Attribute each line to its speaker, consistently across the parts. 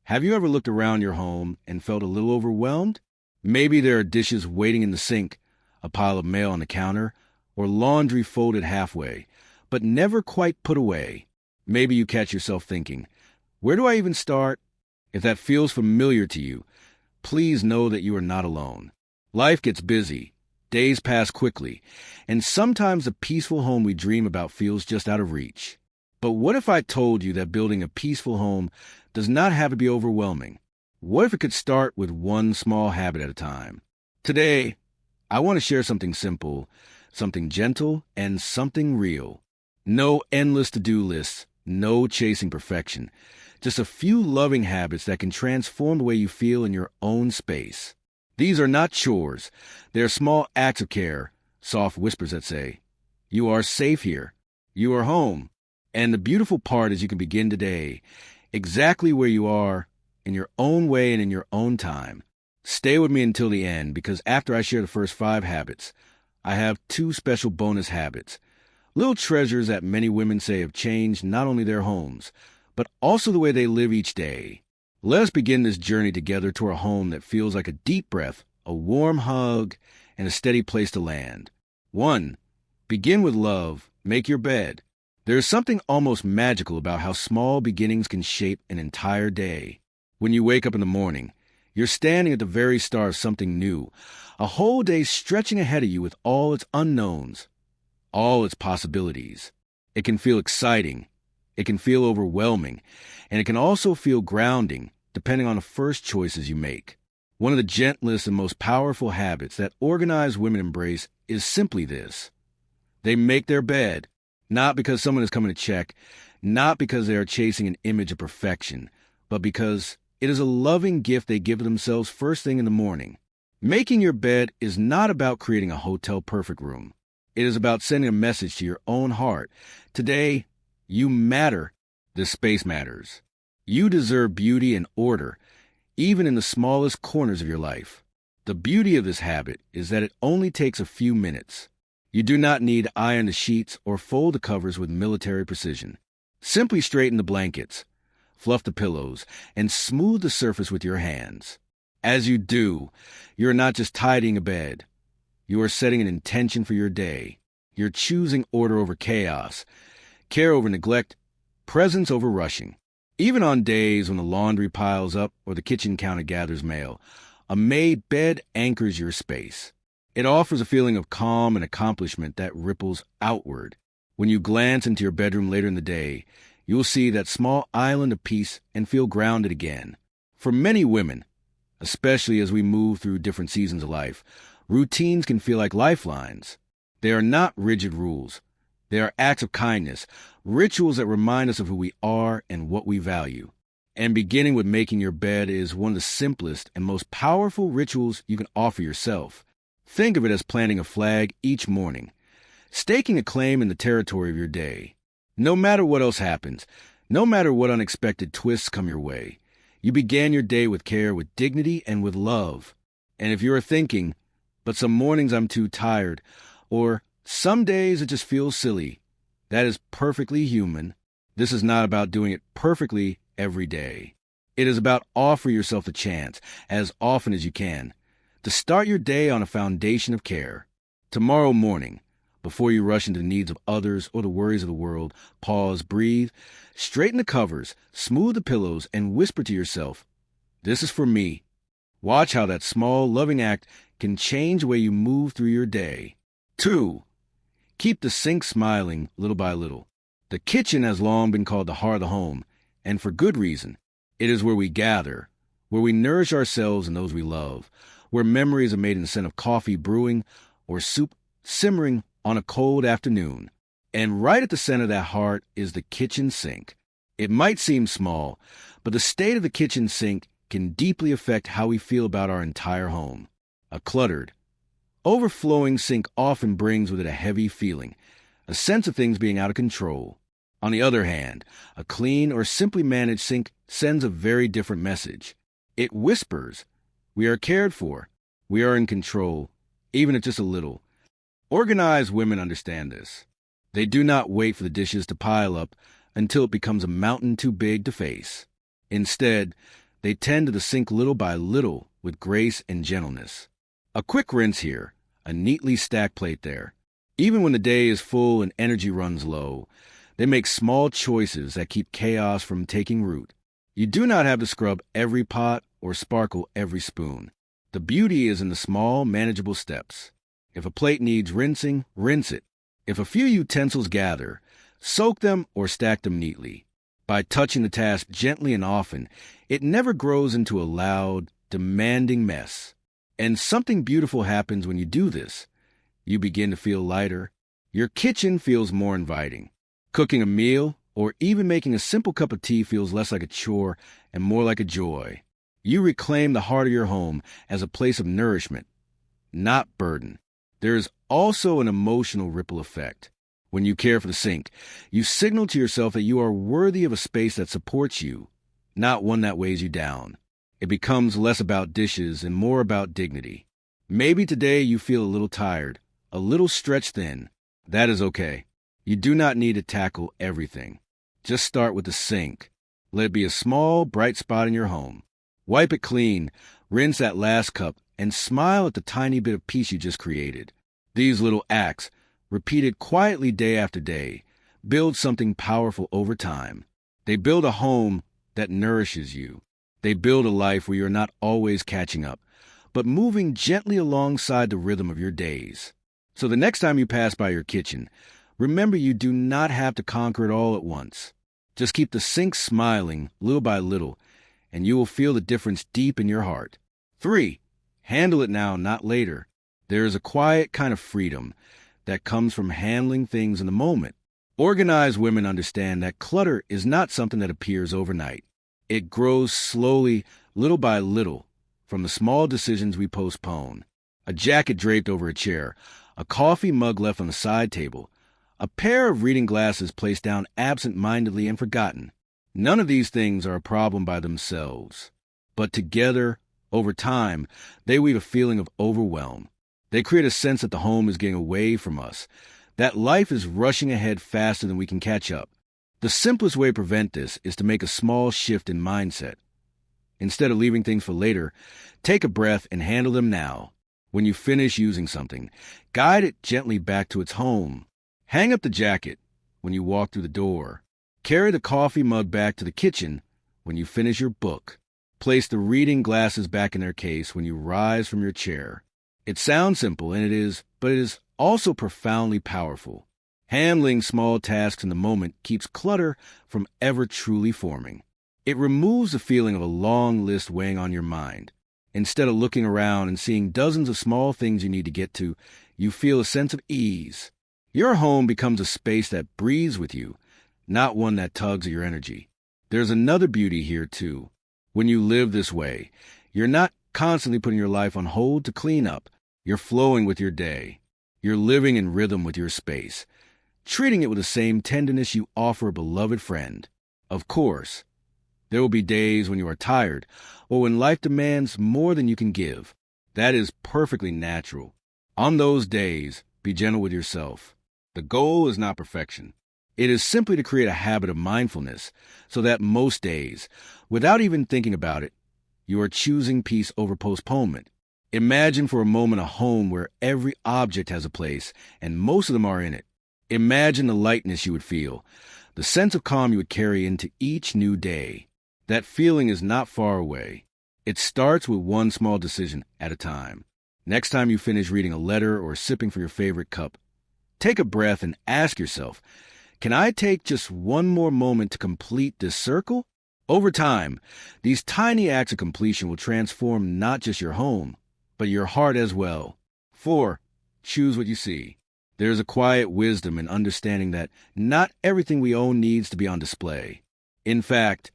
Speaker 1: Have you ever looked around your home and felt a little overwhelmed? Maybe there are dishes waiting in the sink, a pile of mail on the counter, or laundry folded halfway, but never quite put away. Maybe you catch yourself thinking, where do I even start? If that feels familiar to you, please know that you are not alone. Life gets busy, days pass quickly, and sometimes the peaceful home we dream about feels just out of reach. But what if I told you that building a peaceful home does not have to be overwhelming? What if it could start with one small habit at a time? Today, I want to share something simple, something gentle, and something real. No endless to-do lists, no chasing perfection. Just a few loving habits that can transform the way you feel in your own space. These are not chores. They are small acts of care, soft whispers that say, "You are safe here. You are home." And the beautiful part is you can begin today, exactly where you are, in your own way and in your own time. Stay with me until the end, because after I share the first 5 habits, I have 2 special bonus habits. Little treasures that many women say have changed not only their homes, but also the way they live each day. Let us begin this journey together to a home that feels like a deep breath, a warm hug, and a steady place to land. 1. Begin with love. Make your bed. There is something almost magical about how small beginnings can shape an entire day. When you wake up in the morning, you're standing at the very start of something new, a whole day stretching ahead of you with all its unknowns, all its possibilities. It can feel exciting, it can feel overwhelming, and it can also feel grounding, depending on the first choices you make. One of the gentlest and most powerful habits that organized women embrace is simply this. They make their bed. Not because someone is coming to check, not because they are chasing an image of perfection, but because it is a loving gift they give themselves first thing in the morning. Making your bed is not about creating a hotel-perfect room. It is about sending a message to your own heart. Today, you matter. This space matters. You deserve beauty and order, even in the smallest corners of your life. The beauty of this habit is that it only takes a few minutes. You do not need to iron the sheets or fold the covers with military precision. Simply straighten the blankets, fluff the pillows, and smooth the surface with your hands. As you do, you are not just tidying a bed. You are setting an intention for your day. You're choosing order over chaos, care over neglect, presence over rushing. Even on days when the laundry piles up or the kitchen counter gathers mail, a made bed anchors your space. It offers a feeling of calm and accomplishment that ripples outward. When you glance into your bedroom later in the day, you will see that small island of peace and feel grounded again. For many women, especially as we move through different seasons of life, routines can feel like lifelines. They are not rigid rules. They are acts of kindness, rituals that remind us of who we are and what we value. And beginning with making your bed is one of the simplest and most powerful rituals you can offer yourself. Think of it as planting a flag each morning, staking a claim in the territory of your day. No matter what else happens, no matter what unexpected twists come your way, you began your day with care, with dignity, and with love. And if you're thinking, but some mornings I'm too tired, or some days it just feels silly, that is perfectly human. This is not about doing it perfectly every day. It is about offering yourself the chance, as often as you can, to start your day on a foundation of care. Tomorrow morning, before you rush into the needs of others or the worries of the world, pause, breathe, straighten the covers, smooth the pillows, and whisper to yourself, "This is for me." Watch how that small, loving act can change the way you move through your day. 2. Keep the sink smiling little by little. The kitchen has long been called the heart of the home, and for good reason. It is where we gather, where we nourish ourselves and those we love, where memories are made in the scent of coffee brewing or soup simmering on a cold afternoon. And right at the center of that heart is the kitchen sink. It might seem small, but the state of the kitchen sink can deeply affect how we feel about our entire home. A cluttered, overflowing sink often brings with it a heavy feeling, a sense of things being out of control. On the other hand, a clean or simply managed sink sends a very different message. It whispers, we are cared for, we are in control, even if just a little. Organized women understand this. They do not wait for the dishes to pile up until it becomes a mountain too big to face. Instead, They tend to the sink little by little with grace and gentleness. A quick rinse here, a neatly stacked plate there. Even when the day is full and energy runs low, they make small choices that keep chaos from taking root. You do not have to scrub every pot or sparkle every spoon. The beauty is in the small, manageable steps. If a plate needs rinsing, rinse it. If a few utensils gather, soak them or stack them neatly. By touching the task gently and often, it never grows into a loud, demanding mess. And something beautiful happens when you do this. You begin to feel lighter. Your kitchen feels more inviting. Cooking a meal or even making a simple cup of tea feels less like a chore and more like a joy. You reclaim the heart of your home as a place of nourishment, not burden. There is also an emotional ripple effect. When you care for the sink, you signal to yourself that you are worthy of a space that supports you, not one that weighs you down. It becomes less about dishes and more about dignity. Maybe today you feel a little tired, a little stretched thin. That is okay. You do not need to tackle everything. Just start with the sink. Let it be a small, bright spot in your home. Wipe it clean, rinse that last cup, and smile at the tiny bit of peace you just created. These little acts, repeated quietly day after day, build something powerful over time. They build a home that nourishes you. They build a life where you're not always catching up, but moving gently alongside the rhythm of your days. So the next time you pass by your kitchen, remember you do not have to conquer it all at once. Just keep the sink smiling little by little, and you will feel the difference deep in your heart. 3. Handle it now, not later. There is a quiet kind of freedom that comes from handling things in the moment. Organized women understand that clutter is not something that appears overnight. It grows slowly, little by little, from the small decisions we postpone. A jacket draped over a chair, a coffee mug left on the side table, a pair of reading glasses placed down absent-mindedly and forgotten. None of these things are a problem by themselves, but together, over time, they weave a feeling of overwhelm. They create a sense that the home is getting away from us, that life is rushing ahead faster than we can catch up. The simplest way to prevent this is to make a small shift in mindset. Instead of leaving things for later, take a breath and handle them now. When you finish using something, guide it gently back to its home. Hang up the jacket when you walk through the door. Carry the coffee mug back to the kitchen when you finish your book. Place the reading glasses back in their case when you rise from your chair. It sounds simple, and it is, but it is also profoundly powerful. Handling small tasks in the moment keeps clutter from ever truly forming. It removes the feeling of a long list weighing on your mind. Instead of looking around and seeing dozens of small things you need to get to, you feel a sense of ease. Your home becomes a space that breathes with you, not one that tugs at your energy. There's another beauty here, too. When you live this way, you're not constantly putting your life on hold to clean up. You're flowing with your day. You're living in rhythm with your space, treating it with the same tenderness you offer a beloved friend. Of course, there will be days when you are tired or when life demands more than you can give. That is perfectly natural. On those days, be gentle with yourself. The goal is not perfection. It is simply to create a habit of mindfulness so that most days, without even thinking about it, you are choosing peace over postponement. Imagine for a moment a home where every object has a place and most of them are in it. Imagine the lightness you would feel, the sense of calm you would carry into each new day. That feeling is not far away. It starts with one small decision at a time. Next time you finish reading a letter or sipping from your favorite cup, take a breath and ask yourself, can I take just one more moment to complete this circle? Over time, these tiny acts of completion will transform not just your home, but your heart as well. 4. Choose what you see. There is a quiet wisdom in understanding that not everything we own needs to be on display. In fact,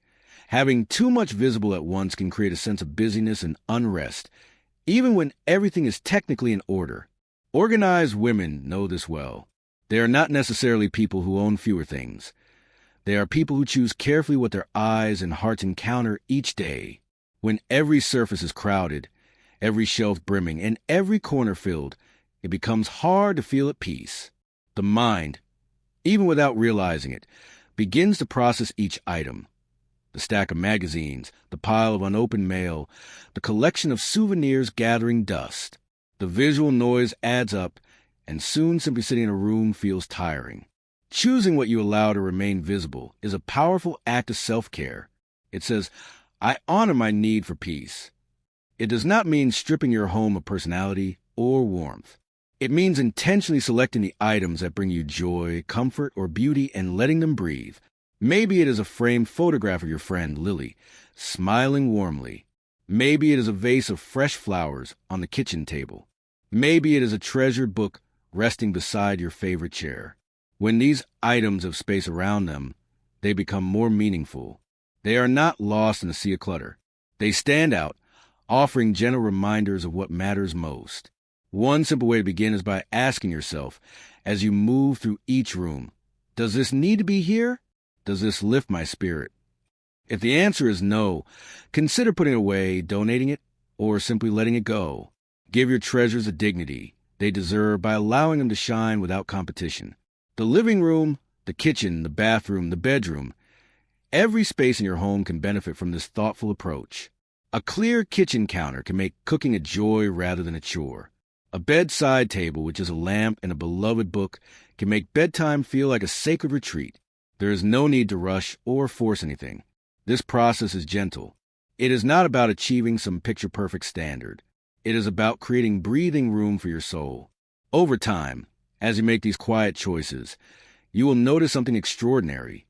Speaker 1: having too much visible at once can create a sense of busyness and unrest, even when everything is technically in order. Organized women know this well. They are not necessarily people who own fewer things. They are people who choose carefully what their eyes and hearts encounter each day. When every surface is crowded, every shelf brimming, and every corner filled, it becomes hard to feel at peace. The mind, even without realizing it, begins to process each item. The stack of magazines, the pile of unopened mail, the collection of souvenirs gathering dust. The visual noise adds up, and soon simply sitting in a room feels tiring. Choosing what you allow to remain visible is a powerful act of self-care. It says, I honor my need for peace. It does not mean stripping your home of personality or warmth. It means intentionally selecting the items that bring you joy, comfort, or beauty and letting them breathe. Maybe it is a framed photograph of your friend, Lily, smiling warmly. Maybe it is a vase of fresh flowers on the kitchen table. Maybe it is a treasured book resting beside your favorite chair. When these items have space around them, they become more meaningful. They are not lost in a sea of clutter. They stand out, offering gentle reminders of what matters most. One simple way to begin is by asking yourself, as you move through each room, does this need to be here? Does this lift my spirit? If the answer is no, consider putting it away, donating it, or simply letting it go. Give your treasures the dignity they deserve by allowing them to shine without competition. The living room, the kitchen, the bathroom, the bedroom, every space in your home can benefit from this thoughtful approach. A clear kitchen counter can make cooking a joy rather than a chore. A bedside table with just a lamp and a beloved book can make bedtime feel like a sacred retreat. There is no need to rush or force anything. This process is gentle. It is not about achieving some picture-perfect standard. It is about creating breathing room for your soul. Over time, as you make these quiet choices, you will notice something extraordinary.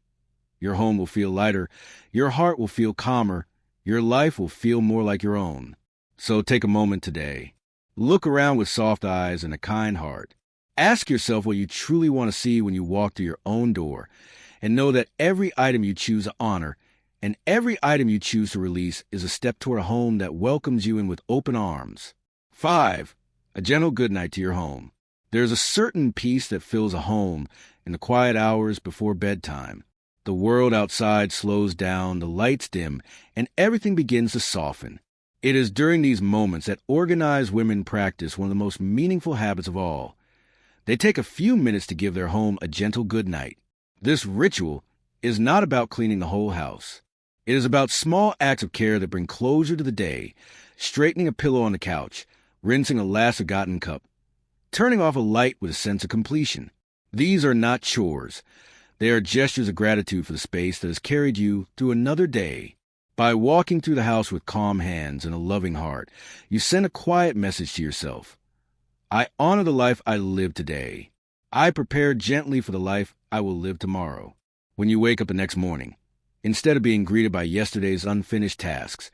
Speaker 1: Your home will feel lighter, your heart will feel calmer, your life will feel more like your own. So take a moment today. Look around with soft eyes and a kind heart. Ask yourself what you truly want to see when you walk through your own door, and know that every item you choose to honor and every item you choose to release is a step toward a home that welcomes you in with open arms. 5. A gentle goodnight to your home. There is a certain peace that fills a home in the quiet hours before bedtime. The world outside slows down, the lights dim, and everything begins to soften. It is during these moments that organized women practice one of the most meaningful habits of all. They take a few minutes to give their home a gentle goodnight. This ritual is not about cleaning the whole house. It is about small acts of care that bring closure to the day, straightening a pillow on the couch, rinsing a last forgotten cup, turning off a light with a sense of completion. These are not chores. They are gestures of gratitude for the space that has carried you through another day. By walking through the house with calm hands and a loving heart, you send a quiet message to yourself. I honor the life I live today. I prepare gently for the life I will live tomorrow. When you wake up the next morning, instead of being greeted by yesterday's unfinished tasks,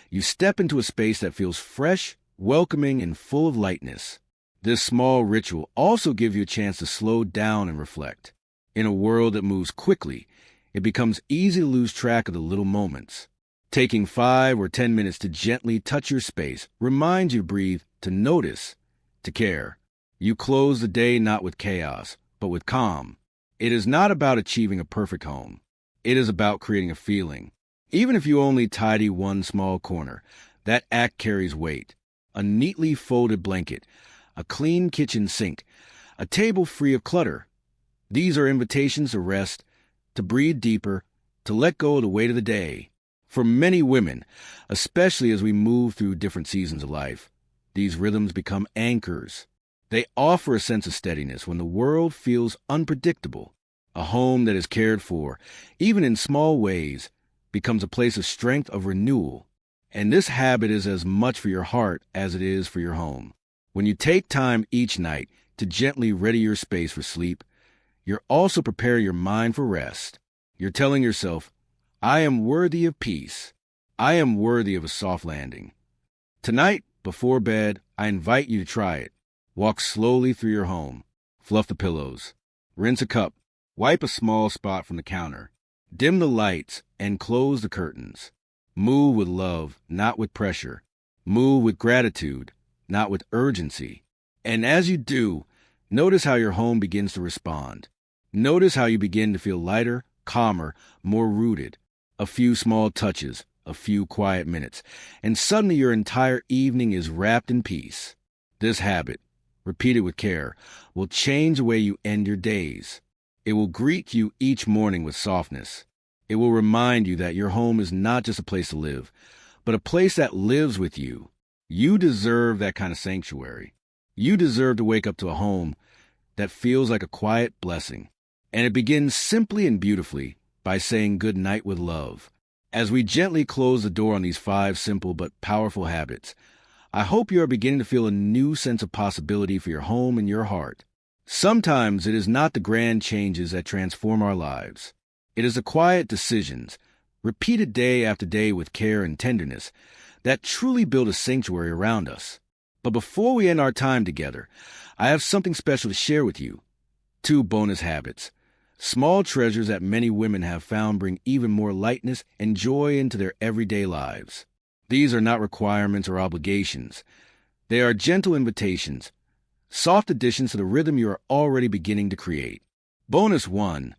Speaker 1: you step into a space that feels fresh, welcoming, and full of lightness. This small ritual also gives you a chance to slow down and reflect. In a world that moves quickly, it becomes easy to lose track of the little moments. Taking 5 or 10 minutes to gently touch your space reminds you to breathe, to notice, to care. You close the day not with chaos, but with calm. It is not about achieving a perfect home. It is about creating a feeling. Even if you only tidy one small corner, that act carries weight. A neatly folded blanket, a clean kitchen sink, a table free of clutter. These are invitations to rest, to breathe deeper, to let go of the weight of the day. For many women, especially as we move through different seasons of life, these rhythms become anchors. They offer a sense of steadiness when the world feels unpredictable. A home that is cared for, even in small ways, becomes a place of strength, of renewal. And this habit is as much for your heart as it is for your home. When you take time each night to gently ready your space for sleep, you're also preparing your mind for rest. You're telling yourself, I am worthy of peace. I am worthy of a soft landing. Tonight, before bed, I invite you to try it. Walk slowly through your home. Fluff the pillows. Rinse a cup. Wipe a small spot from the counter. Dim the lights and close the curtains. Move with love, not with pressure. Move with gratitude, not with urgency. And as you do, notice how your home begins to respond. Notice how you begin to feel lighter, calmer, more rooted. A few small touches, a few quiet minutes, and suddenly your entire evening is wrapped in peace. This habit, repeated with care, will change the way you end your days. It will greet you each morning with softness. It will remind you that your home is not just a place to live, but a place that lives with you. You deserve that kind of sanctuary. You deserve to wake up to a home that feels like a quiet blessing. And it begins simply and beautifully by saying good night with love. As we gently close the door on these 5 simple but powerful habits, I hope you are beginning to feel a new sense of possibility for your home and your heart. Sometimes it is not the grand changes that transform our lives. It is the quiet decisions, repeated day after day with care and tenderness, that truly build a sanctuary around us. But before we end our time together, I have something special to share with you. 2 bonus habits. Small treasures that many women have found bring even more lightness and joy into their everyday lives. These are not requirements or obligations. They are gentle invitations, soft additions to the rhythm you are already beginning to create. Bonus 1.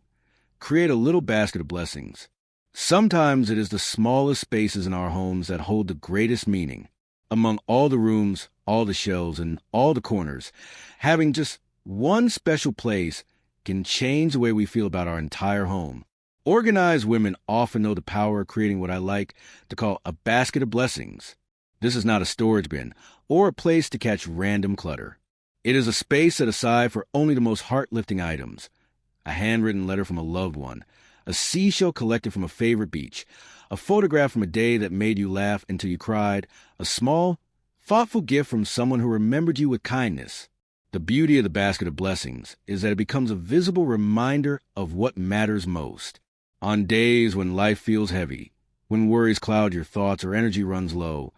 Speaker 1: Create a little basket of blessings. Sometimes it is the smallest spaces in our homes that hold the greatest meaning. Among all the rooms, all the shelves, and all the corners, having just one special place can change the way we feel about our entire home. Organized women often know the power of creating what I like to call a basket of blessings. This is not a storage bin or a place to catch random clutter. It is a space set aside for only the most heart-lifting items. A handwritten letter from a loved one, a seashell collected from a favorite beach, a photograph from a day that made you laugh until you cried, a small, thoughtful gift from someone who remembered you with kindness. The beauty of the basket of blessings is that it becomes a visible reminder of what matters most. On days when life feels heavy, when worries cloud your thoughts or energy runs low,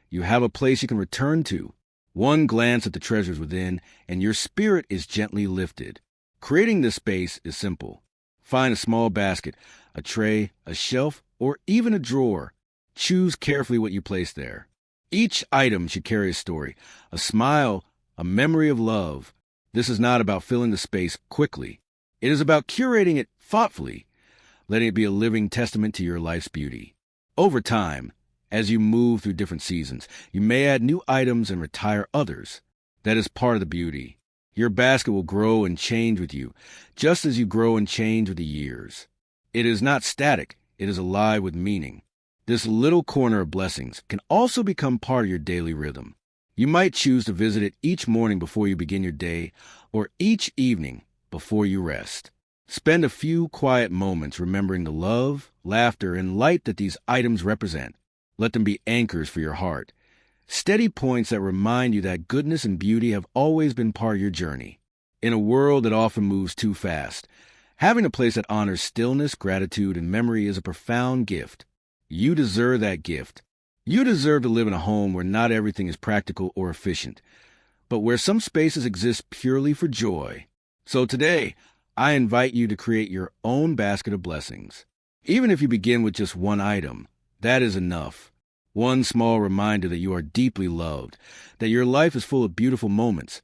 Speaker 1: you have a place you can return to. One glance at the treasures within, and your spirit is gently lifted. Creating this space is simple. Find a small basket, a tray, a shelf, or even a drawer. Choose carefully what you place there. Each item should carry a story, a smile, a memory of love. This is not about filling the space quickly. It is about curating it thoughtfully, letting it be a living testament to your life's beauty. Over time, as you move through different seasons, you may add new items and retire others. That is part of the beauty. Your basket will grow and change with you, just as you grow and change with the years. It is not static, it is alive with meaning. This little corner of blessings can also become part of your daily rhythm. You might choose to visit it each morning before you begin your day, or each evening before you rest. Spend a few quiet moments remembering the love, laughter, and light that these items represent. Let them be anchors for your heart, steady points that remind you that goodness and beauty have always been part of your journey. In a world that often moves too fast, having a place that honors stillness, gratitude, and memory is a profound gift. You deserve that gift. You deserve to live in a home where not everything is practical or efficient, but where some spaces exist purely for joy. So today, I invite you to create your own basket of blessings. Even if you begin with just one item, that is enough. One small reminder that you are deeply loved, that your life is full of beautiful moments,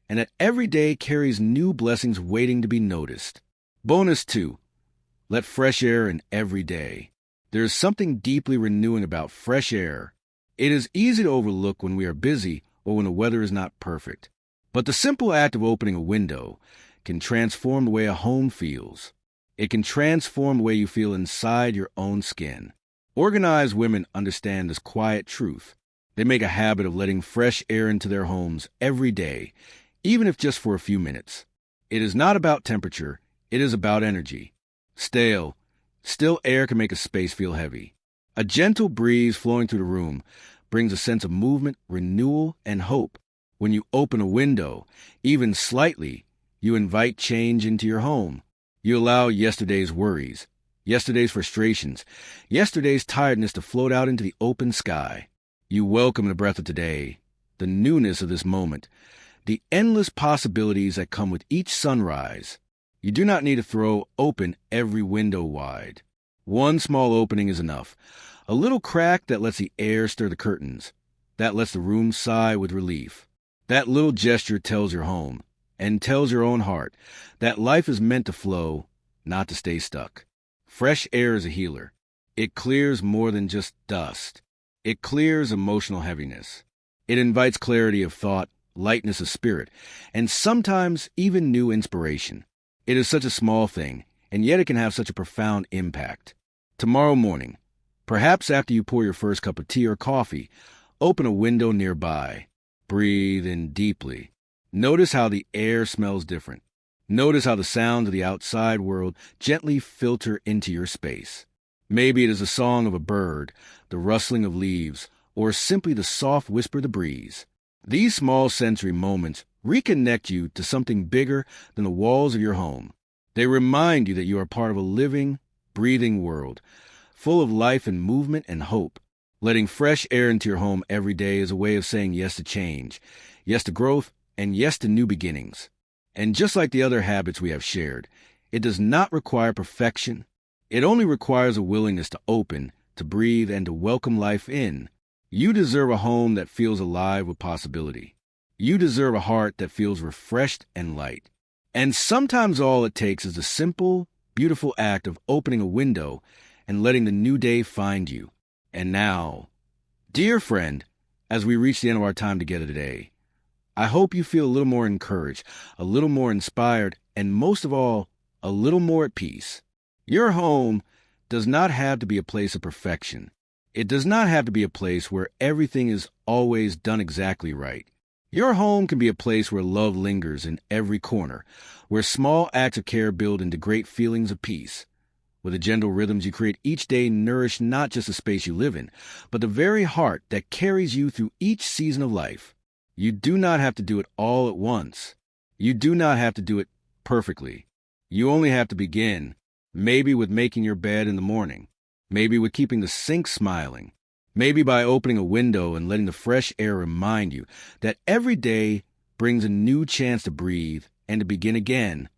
Speaker 1: and that every day carries new blessings waiting to be noticed. Bonus 2. Let fresh air in every day. There is something deeply renewing about fresh air. It is easy to overlook when we are busy or when the weather is not perfect. But the simple act of opening a window can transform the way a home feels. It can transform the way you feel inside your own skin. Organized women understand this quiet truth. They make a habit of letting fresh air into their homes every day, even if just for a few minutes. It is not about temperature, it is about energy. Still air can make a space feel heavy. A gentle breeze flowing through the room brings a sense of movement, renewal, and hope. When you open a window, even slightly, you invite change into your home. You allow yesterday's worries, yesterday's frustrations, yesterday's tiredness to float out into the open sky. You welcome the breath of today, the newness of this moment, the endless possibilities that come with each sunrise. You do not need to throw open every window wide. One small opening is enough. A little crack that lets the air stir the curtains, that lets the room sigh with relief. That little gesture tells your home, and tells your own heart, that life is meant to flow, not to stay stuck. Fresh air is a healer. It clears more than just dust. It clears emotional heaviness. It invites clarity of thought, lightness of spirit, and sometimes even new inspiration. It is such a small thing, and yet it can have such a profound impact. Tomorrow morning, perhaps after you pour your first cup of tea or coffee, open a window nearby. Breathe in deeply. Notice how the air smells different. Notice how the sounds of the outside world gently filter into your space. Maybe it is the song of a bird, the rustling of leaves, or simply the soft whisper of the breeze. These small sensory moments reconnect you to something bigger than the walls of your home. They remind you that you are part of a living, breathing world, full of life and movement and hope. Letting fresh air into your home every day is a way of saying yes to change, yes to growth, and yes to new beginnings. And just like the other habits we have shared, it does not require perfection. It only requires a willingness to open, to breathe, and to welcome life in. You deserve a home that feels alive with possibility. You deserve a heart that feels refreshed and light. And sometimes all it takes is a simple, beautiful act of opening a window and letting the new day find you. And now, dear friend, as we reach the end of our time together today, I hope you feel a little more encouraged, a little more inspired, and most of all, a little more at peace. Your home does not have to be a place of perfection. It does not have to be a place where everything is always done exactly right. Your home can be a place where love lingers in every corner, where small acts of care build into great feelings of peace. With the gentle rhythms you create each day nourish not just the space you live in, but the very heart that carries you through each season of life. You do not have to do it all at once. You do not have to do it perfectly. You only have to begin, maybe with making your bed in the morning, maybe with keeping the sink smiling, maybe by opening a window and letting the fresh air remind you that every day brings a new chance to breathe and to begin again